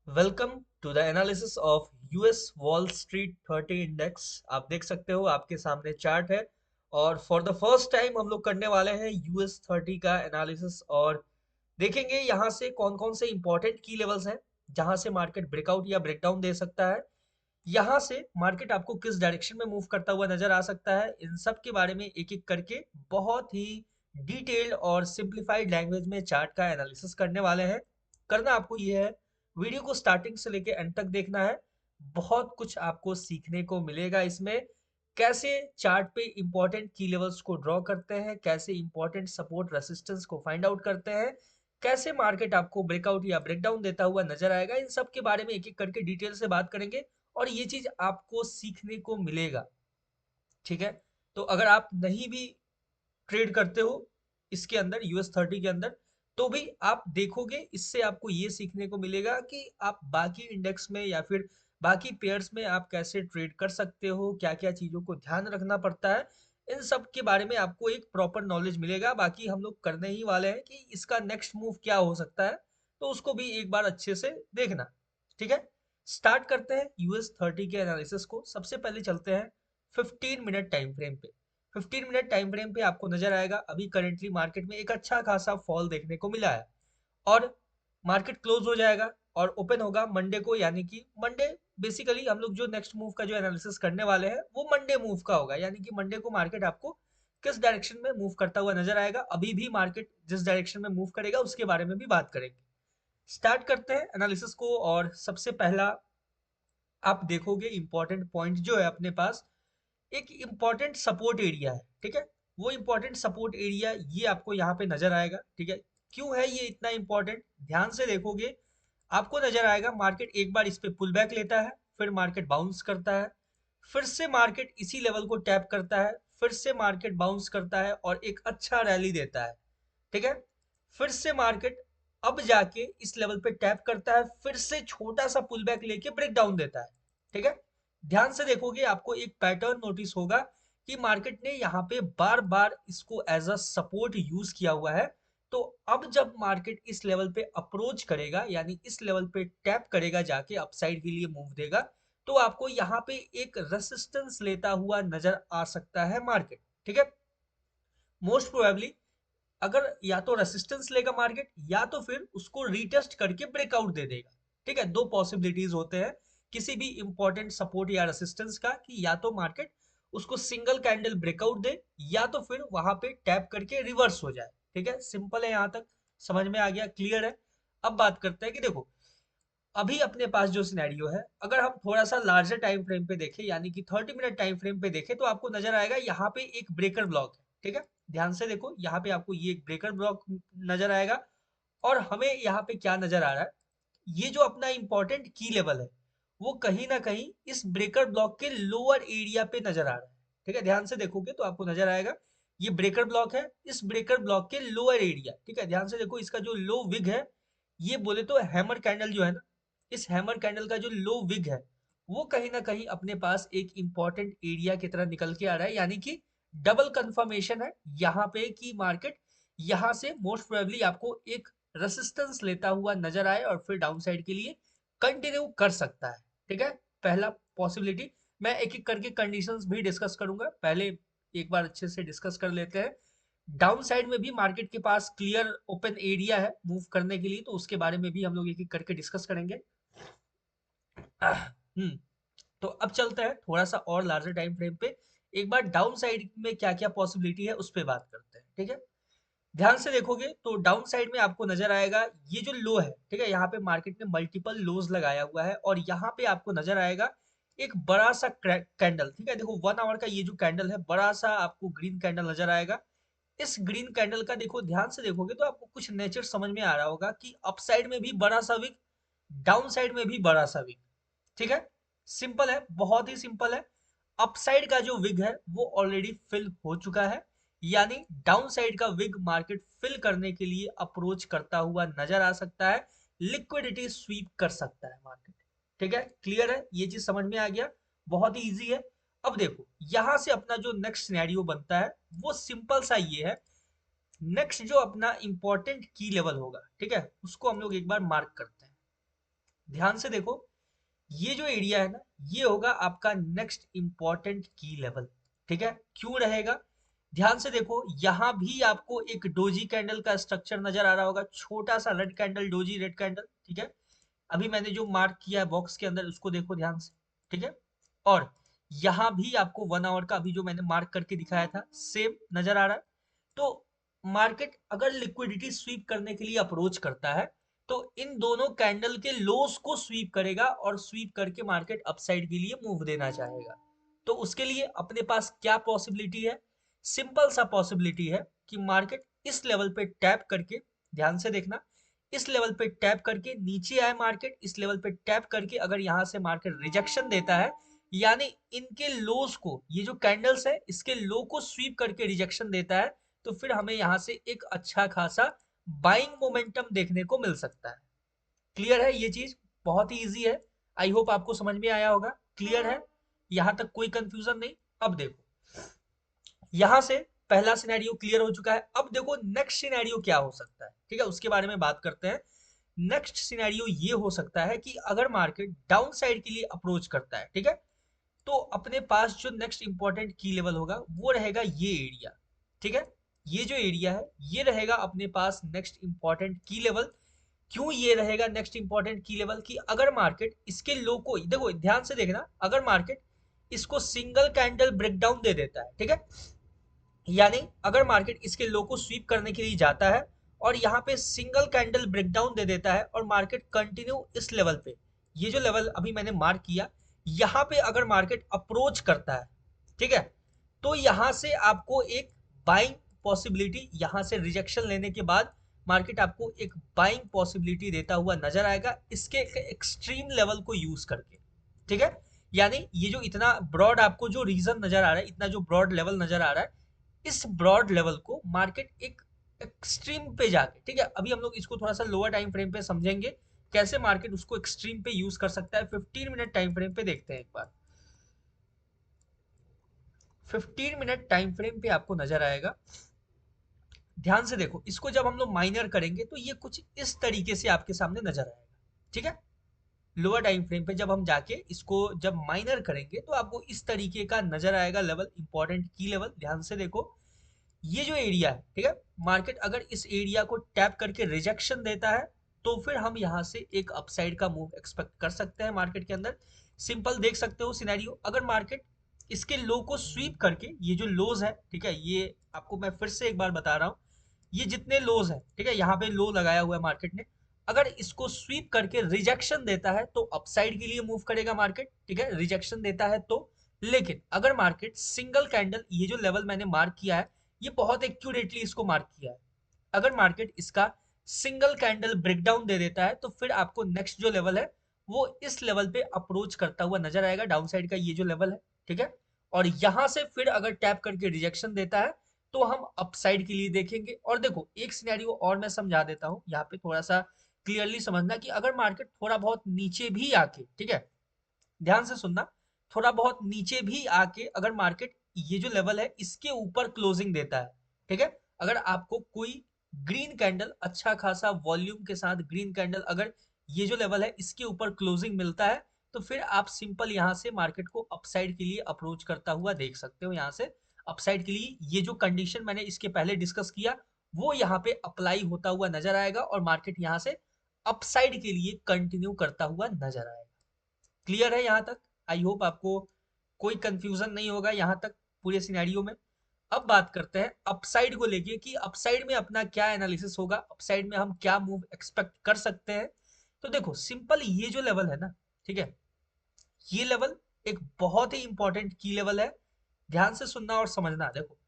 Welcome to the analysis of US Wall Street 30 index. आप देख सकते हो आपके सामने चार्ट है और फॉर द फर्स्ट टाइम हम लोग करने वाले हैं यूएस 30 का एनालिसिस और देखेंगे यहाँ से कौन कौन से इंपॉर्टेंट की लेवल्स हैं जहाँ से मार्केट ब्रेकआउट या ब्रेकडाउन दे सकता है। यहाँ से मार्केट आपको किस डायरेक्शन में मूव करता हुआ नजर आ सकता है, इन सब के बारे में एक एक करके बहुत ही डिटेल्ड और सिंप्लीफाइड लैंग्वेज में चार्ट का एनालिसिस करने वाले हैं। करना आपको ये है, वीडियो को स्टार्टिंग से लेके एंड तक देखना है। बहुत कुछ आपको सीखने को मिलेगा इसमें। कैसे चार्ट पे इंपॉर्टेंट की लेवल्स को ड्रॉ करते हैं, कैसे इंपॉर्टेंट सपोर्ट रेसिस्टेंस को फाइंड आउट करते हैं, कैसे मार्केट आपको ब्रेकआउट या ब्रेकडाउन देता हुआ नजर आएगा, इन सब के बारे में एक एक करके डिटेल से बात करेंगे और ये चीज आपको सीखने को मिलेगा। ठीक है, तो अगर आप नहीं भी ट्रेड करते हो इसके अंदर यूएस 30 के अंदर, तो भी आप देखोगे इससे आपको ये सीखने को मिलेगा कि आप बाकी इंडेक्स में या फिर बाकी पेयर्स में आप कैसे ट्रेड कर सकते हो, क्या क्या चीजों को ध्यान रखना पड़ता है। इन सब के बारे में आपको एक प्रॉपर नॉलेज मिलेगा। बाकी हम लोग करने ही वाले हैं कि इसका नेक्स्ट मूव क्या हो सकता है, तो उसको भी एक बार अच्छे से देखना। ठीक है, स्टार्ट करते हैं यूएस 30 के एनालिसिस को। सबसे पहले चलते हैं 15 मिनट टाइम फ्रेम पे। 15 मिनट टाइम फ्रेम पे आपको नजर आएगा अभी करेंटली मार्केट में एक अच्छा खासा फॉल देखने को मिला है और मार्केट क्लोज हो जाएगा और ओपन होगा मंडे को, यानी कि मंडे बेसिकली हम लोग जो नेक्स्ट मूव का जो एनालिसिस करने वाले हैं वो मंडे मूव का होगा, यानी कि मंडे को मार्केट आपको किस डायरेक्शन में मूव करता हुआ नजर आएगा। अभी भी मार्केट जिस डायरेक्शन में मूव करेगा उसके बारे में भी बात करेंगे। स्टार्ट करते हैं एनालिसिस को और सबसे पहला आप देखोगे इंपॉर्टेंट पॉइंट जो है अपने पास, एक इंपॉर्टेंट सपोर्ट एरिया है। ठीक है, वो इंपॉर्टेंट सपोर्ट एरिया ये आपको यहाँ पे नजर आएगा। ठीक है, क्यों है ये इतना इंपॉर्टेंट, ध्यान से देखोगे आपको नजर आएगा मार्केट एक बार इस पे पुल बैक लेता है, फिर मार्केट बाउंस करता है, फिर से मार्केट इसी लेवल को टैप करता है, फिर से मार्केट बाउंस करता है और एक अच्छा रैली देता है। ठीक है, फिर से मार्केट अब जाके इस लेवल पे टैप करता है, फिर से छोटा सा पुल बैक लेके ब्रेक डाउन देता है। ठीक है, ध्यान से देखोगे आपको एक पैटर्न नोटिस होगा कि मार्केट ने यहाँ पे बार बार इसको एज अ सपोर्ट यूज किया हुआ है। तो अब जब मार्केट इस लेवल पे अप्रोच करेगा, यानी इस लेवल पे टैप करेगा जाके अपसाइड के लिए मूव देगा, तो आपको यहाँ पे एक रेसिस्टेंस लेता हुआ नजर आ सकता है मार्केट। ठीक है, मोस्ट प्रोबेबली अगर या तो रेसिस्टेंस लेगा मार्केट या तो फिर उसको रीटेस्ट करके ब्रेकआउट दे देगा। ठीक है, दो पॉसिबिलिटीज होते हैं किसी भी इंपॉर्टेंट सपोर्ट या रेसिस्टेंस का, कि या तो मार्केट उसको सिंगल कैंडल ब्रेकआउट दे या तो फिर वहां पे टैप करके रिवर्स हो जाए। ठीक है, सिंपल है, यहां तक समझ में आ गया, क्लियर है। अब बात करते हैं कि देखो अभी अपने पास जो सिनेरियो है, अगर हम थोड़ा सा लार्जर टाइम फ्रेम पे देखें यानी कि 30 मिनट टाइम फ्रेम पे देखें, तो आपको नजर आएगा यहाँ पे एक ब्रेकर ब्लॉक है। ठीक है, ध्यान से देखो यहाँ पे आपको ये एक ब्रेकर ब्लॉक नजर आएगा और हमें यहाँ पे क्या नजर आ रहा है, ये जो अपना इंपॉर्टेंट की लेवल है वो कहीं ना कहीं इस ब्रेकर ब्लॉक के लोअर एरिया पे नजर आ रहा है। ठीक है, ध्यान से देखोगे तो आपको नजर आएगा ये ब्रेकर ब्लॉक है, इस ब्रेकर ब्लॉक के लोअर एरिया। ठीक है, ध्यान से देखो इसका जो लो विग है, ये बोले तो हैमर कैंडल जो है ना, इस हैमर कैंडल का जो लो विग है वो कहीं ना कहीं अपने पास एक इंपॉर्टेंट एरिया की तरह निकल के आ रहा है, यानी कि डबल कंफर्मेशन है यहाँ पे कि मार्केट यहाँ से मोस्ट प्रोबेबली आपको एक रेसिस्टेंस लेता हुआ नजर आए और फिर डाउन साइड के लिए कंटिन्यू कर सकता है। ठीक है, पहला पॉसिबिलिटी। मैं एक एक करके कंडीशंस भी डिस्कस करूंगा, पहले एक बार अच्छे से डिस्कस कर लेते हैं। डाउन साइड में भी मार्केट के पास क्लियर ओपन एरिया है मूव करने के लिए, तो उसके बारे में भी हम लोग एक एक करके डिस्कस करेंगे। तो अब चलते हैं थोड़ा सा और लार्जर टाइम फ्रेम पे, एक बार डाउन साइड में क्या क्या पॉसिबिलिटी है उस पर बात करते हैं। ठीक है, ध्यान से देखोगे तो डाउन साइड में आपको नजर आएगा ये जो लो है। ठीक है, यहाँ पे मार्केट ने मल्टीपल लोज लगाया हुआ है और यहाँ पे आपको नजर आएगा एक बड़ा सा कैंडल। ठीक है, देखो 1 आवर का ये जो कैंडल है, बड़ा सा आपको ग्रीन कैंडल नजर आएगा। इस ग्रीन कैंडल का देखो ध्यान से देखोगे तो आपको कुछ नेचर समझ में आ रहा होगा कि अपसाइड में भी बड़ा सा विक, डाउन साइड में भी बड़ा सा विक। ठीक है, सिंपल है, बहुत ही सिंपल है। अपसाइड का जो विग है वो ऑलरेडी फिल हो चुका है, यानी डाउन साइड का विग मार्केट फिल करने के लिए अप्रोच करता हुआ नजर आ सकता है, लिक्विडिटी स्वीप कर सकता है मार्केट। ठीक है, क्लियर है, ये चीज समझ में आ गया, बहुत ही इजी है। अब देखो यहां से अपना जो नेक्स्ट सिनेरियो बनता है वो सिंपल सा ये है। नेक्स्ट जो अपना इंपॉर्टेंट की लेवल होगा, ठीक है, उसको हम लोग एक बार मार्क करते हैं। ध्यान से देखो, ये जो एरिया है ना, ये होगा आपका नेक्स्ट इंपॉर्टेंट की लेवल। ठीक है, क्यों रहेगा? ध्यान से देखो, यहां भी आपको एक डोजी कैंडल का स्ट्रक्चर नजर आ रहा होगा, छोटा सा red candle, doji red candle. ठीक है, अभी मैंने जो मार्क किया है बॉक्स के अंदर, उसको देखो ध्यान से। ठीक है, और यहाँ भी आपको 1 आवर का अभी जो मैंने मार्क करके दिखाया था, सेम नजर आ रहा है। तो मार्केट अगर लिक्विडिटी स्वीप करने के लिए अप्रोच करता है, तो इन दोनों कैंडल के लोस को स्वीप करेगा और स्वीप करके मार्केट अपसाइड के लिए मूव देना चाहेगा। तो उसके लिए अपने पास क्या पॉसिबिलिटी है? सिंपल सा पॉसिबिलिटी है कि मार्केट इस लेवल पे टैप करके, ध्यान से देखना, इस लेवल पे टैप करके नीचे आए मार्केट, इस लेवल पे टैप करके अगर यहां से मार्केट रिजेक्शन देता है, यानी इनके लोस को, ये जो कैंडल्स है इसके लो को स्वीप करके रिजेक्शन देता है, तो फिर हमें यहां से एक अच्छा खासा बाइंग मोमेंटम देखने को मिल सकता है। क्लियर है ये चीज? बहुत ही इजी है। आई होप आपको समझ में आया होगा। क्लियर है? यहां तक कोई कंफ्यूजन नहीं? अब देखो, यहां से पहला सिनेरियो क्लियर हो चुका है। अब देखो नेक्स्ट सिनेरियो क्या हो सकता है। ठीक है, उसके बारे में बात करते हैं। नेक्स्ट सिनेरियो ये हो सकता है कि अगर मार्केट डाउन साइड के लिए अप्रोच करता है, ठीक है, तो अपने पास जो नेक्स्ट इंपॉर्टेंट की लेवल होगा वो रहेगा ये एरिया। ठीक है, ये जो एरिया है ये रहेगा अपने पास नेक्स्ट इंपॉर्टेंट की लेवल। क्यों ये रहेगा नेक्स्ट इंपॉर्टेंट की लेवल? कि अगर मार्केट इसके लो को, देखो ध्यान से देखना, अगर मार्केट इसको सिंगल कैंडल ब्रेकडाउन दे देता है, ठीक है, यानी अगर मार्केट इसके लो को स्वीप करने के लिए जाता है और यहाँ पे सिंगल कैंडल ब्रेकडाउन दे देता है और मार्केट कंटिन्यू इस लेवल पे, ये जो लेवल अभी मैंने मार्क किया, यहाँ पे अगर मार्केट अप्रोच करता है, ठीक है, तो यहाँ से आपको एक बाइंग पॉसिबिलिटी, यहाँ से रिजेक्शन लेने के बाद मार्केट आपको एक बाइंग पॉसिबिलिटी देता हुआ नजर आएगा, इसके एक्सट्रीम लेवल को यूज करके। ठीक है, यानी ये जो इतना ब्रॉड आपको जो रीजन नजर आ रहा है, इतना जो ब्रॉड लेवल नजर आ रहा है, इस ब्रॉड लेवल को मार्केट एक एक्सट्रीम पे जाके, ठीक है, अभी हम लोग इसको थोड़ा सा लोअर टाइम फ्रेम पे समझेंगे कैसे मार्केट उसको एक्सट्रीम पे यूज कर सकता है। 15 मिनट टाइम फ्रेम पे देखते हैं एक बार। 15 मिनट टाइम फ्रेम पे आपको नजर आएगा, ध्यान से देखो, इसको जब हम लोग माइनर करेंगे तो ये कुछ इस तरीके से आपके सामने नजर आएगा। ठीक है, लोअर टाइम फ्रेम पे जब हम जाके इसको जब माइनर करेंगे तो आपको इस तरीके का नजर आएगा लेवल, इंपॉर्टेंट की लेवल। ध्यान से देखो, ये जो एरिया है, ठीक है, मार्केट अगर इस एरिया को टैप करके रिजेक्शन देता है, तो फिर हम यहाँ से एक अपसाइड का मूव एक्सपेक्ट कर सकते हैं मार्केट के अंदर। सिंपल देख सकते हो सिनेरियो, अगर मार्केट इसके लो को स्वीप करके, ये जो लोज है, ठीक है, ये आपको मैं फिर से एक बार बता रहा हूँ, ये जितने लोज है, ठीक है, यहाँ पे लो लगाया हुआ है मार्केट ने, अगर इसको स्वीप करके रिजेक्शन देता है तो अपसाइड के लिए मूव करेगा मार्केट। ठीक है, रिजेक्शन देता है तो, लेकिन अगर मार्केट सिंगल कैंडल, ये जो लेवल मैंने मार्क किया है, ये बहुत एक्यूरेटली इसको मार्क किया है, अगर मार्केट इसका सिंगल कैंडल ब्रेकडाउन दे देता है, तो फिर आपको नेक्स्ट जो लेवल है वो इस लेवल पे अप्रोच करता हुआ नजर आएगा, डाउन साइड का ये जो लेवल है। ठीक है, और यहां से फिर अगर टैप करके रिजेक्शन देता है तो हम अपसाइड के लिए देखेंगे। और देखो एक सिनेरियो और मैं समझा देता हूँ यहाँ पे, थोड़ा सा क्लियरली समझना, कि अगर मार्केट थोड़ा बहुत नीचे भी आके, ठीक है, ध्यान से सुनना, थोड़ा बहुत नीचे भी आके अगर मार्केट ये जो लेवल है इसके ऊपर क्लोजिंग देता है, ठीक है, अगर आपको कोई ग्रीन कैंडल, अच्छा खासा वॉल्यूम के साथ ग्रीन कैंडल, अगर ये जो लेवल है इसके ऊपर क्लोजिंग मिलता है, तो फिर आप सिंपल यहां से मार्केट को अपसाइड के लिए अप्रोच करता हुआ देख सकते हो। यहां से अपसाइड के लिए ये जो कंडीशन मैंने इसके पहले डिस्कस किया, वो यहाँ पे अप्लाई होता हुआ नजर आएगा और मार्केट यहाँ से अपसाइड के लिए कंटिन्यू करता हुआ नजर आएगा। क्लियर है यहाँ तक? आई होप आपको कोई कंफ्यूजन नहीं होगा यहाँ तक पूरे सिनेरियो में। अब बात करते हैं अपसाइड को लेके, कि अपसाइड में अपना क्या एनालिसिस होगा, अपसाइड में हम क्या मूव एक्सपेक्ट कर सकते हैं। तो देखो सिंपल, ये जो लेवल है ना, ठीक है, ये लेवल एक बहुत ही इंपॉर्टेंट की लेवल है। ध्यान से सुनना और समझना। देखो,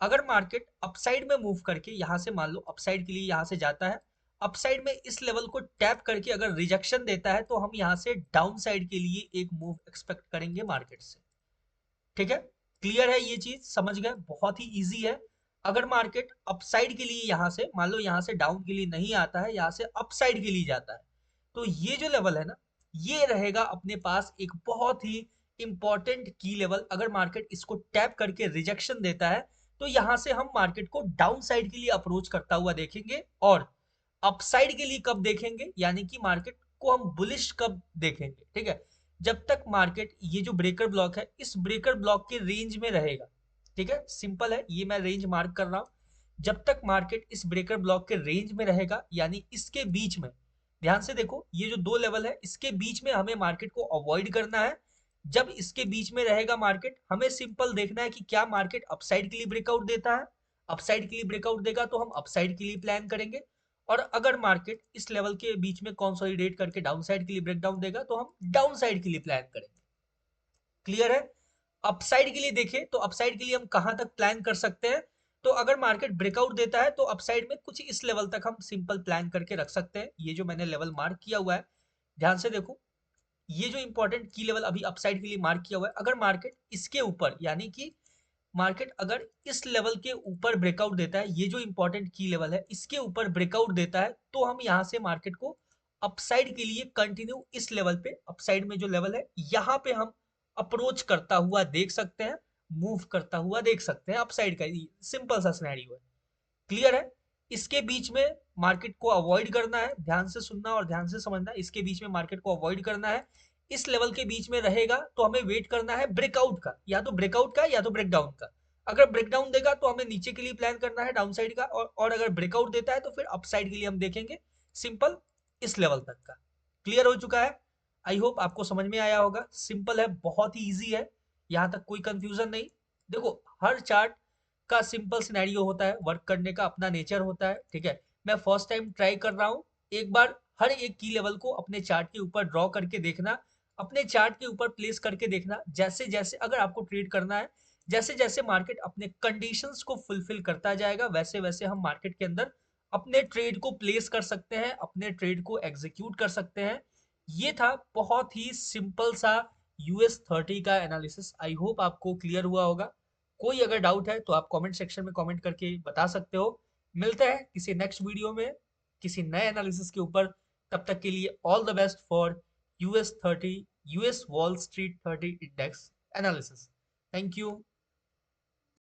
अगर मार्केट अपसाइड में मूव करके यहां से, मान लो अपसाइड के लिए यहां से जाता है, अपसाइड में इस लेवल को टैप करके अगर रिजेक्शन देता है, तो हम यहां से डाउन साइड के लिए एक मूव एक्सपेक्ट करेंगे मार्केट से। ठीक है, क्लियर है ये चीज? समझ गए? बहुत ही इजी है। अगर मार्केट अपसाइड के लिए यहां से, मान लो यहां से डाउन के लिए नहीं आता है, यहां से अपसाइड के लिए जाता है, तो ये जो लेवल है ना, ये रहेगा अपने पास एक बहुत ही इंपॉर्टेंट की लेवल। अगर मार्केट इसको टैप करके रिजेक्शन देता है, तो यहां से हम मार्केट को डाउन साइड के लिए अप्रोच करता हुआ देखेंगे। और अपसाइड के लिए कब देखेंगे? यानी कि मार्केट को हम बुलिश कब देखेंगे, ठीक है, जब तक मार्केट ये जो ब्रेकर ब्लॉक है इस ब्रेकर ब्लॉक के रेंज में रहेगा, ठीक है, सिंपल है, ये मैं रेंज मार्क कर रहा हूं। जब तक मार्केट इस ब्रेकर ब्लॉक के रेंज में रहेगा, यानी इसके बीच में, ध्यान से देखो ये जो दो लेवल है इसके बीच में हमें मार्केट को अवॉइड करना है। जब इसके बीच में रहेगा मार्केट, हमें सिंपल देखना है कि क्या मार्केट अपसाइड के लिए ब्रेकआउट देता है। अपसाइड के लिए ब्रेकआउट देगा तो हम अपसाइड के लिए प्लान करेंगे, और अगर मार्केट इस लेवल के बीच में कंसोलिडेट करके डाउन साइड के लिए ब्रेकडाउन देगा तो हम डाउन साइड के लिए प्लान करेंगे। क्लियर है? अपसाइड के लिए देखें तो अपसाइड के लिए हम कहां तक प्लान कर सकते हैं, तो अगर मार्केट ब्रेकआउट देता है तो अपसाइड में कुछ इस लेवल तक हम सिंपल प्लान करके रख सकते हैं। ये जो मैंने लेवल मार्क किया हुआ है, ध्यान से देखो, ये जो इंपॉर्टेंट की लेवल अभी अपसाइड के लिए मार्क किया हुआ है, अगर मार्केट इसके ऊपर, यानी कि मार्केट अगर इस लेवल के ऊपर ब्रेकआउट देता है, ये जो इंपॉर्टेंट की लेवल है इसके ऊपर ब्रेकआउट देता है, तो हम यहां से मार्केट को अपसाइड के लिए कंटिन्यू इस लेवल पे, अपसाइड में जो लेवल है यहां पे हम अप्रोच करता हुआ देख सकते हैं, मूव करता हुआ देख सकते हैं अपसाइड का। सिंपल सा सिनेरियो है। क्लियर है? इसके बीच में मार्केट को अवॉइड करना है, ध्यान से सुनना और ध्यान से समझना, इसके बीच में मार्केट को अवॉइड करना है। इस लेवल के बीच में रहेगा तो हमें वेट करना है ब्रेकआउट का, या तो ब्रेकआउट का या तो ब्रेकडाउन का। अगर ब्रेकडाउन देगा तो हमें नीचे के लिए प्लान करना है डाउन साइड का, और अगर ब्रेकआउट देता है तो फिर अपसाइड के लिए हम देखेंगे सिंपल इस लेवल तक का। क्लियर हो चुका है? आई होप आपको समझ में आया होगा। सिंपल है, बहुत ही ईजी है, यहां तक कोई कंफ्यूजन नहीं। देखो, हर चार्ट का सिंपल सिनेरियो होता है, वर्क करने का अपना नेचर होता है, ठीक है। मैं फर्स्ट टाइम ट्राई कर रहा हूँ, एक बार हर एक की लेवल को अपने चार्ट के ऊपर ड्रॉ करके देखना, अपने चार्ट के ऊपर प्लेस करके देखना, जैसे जैसे अगर आपको ट्रेड करना है, जैसे जैसे मार्केट अपने कंडीशंस को फुलफिल करता जाएगा वैसे वैसे हम मार्केट के अंदर अपने ट्रेड को प्लेस कर सकते हैं, अपने ट्रेड को एग्जीक्यूट कर सकते हैं। ये था बहुत ही सिंपल सा US30 का एनालिसिस। आई होप आपको क्लियर हुआ होगा। कोई अगर डाउट है तो आप कमेंट सेक्शन में कमेंट करके बता सकते हो। मिलते हैं किसी नेक्स्ट वीडियो में किसी नए एनालिसिस के ऊपर। तब तक के लिए all the best for US30, US wall Street 30 index analysis. Thank you.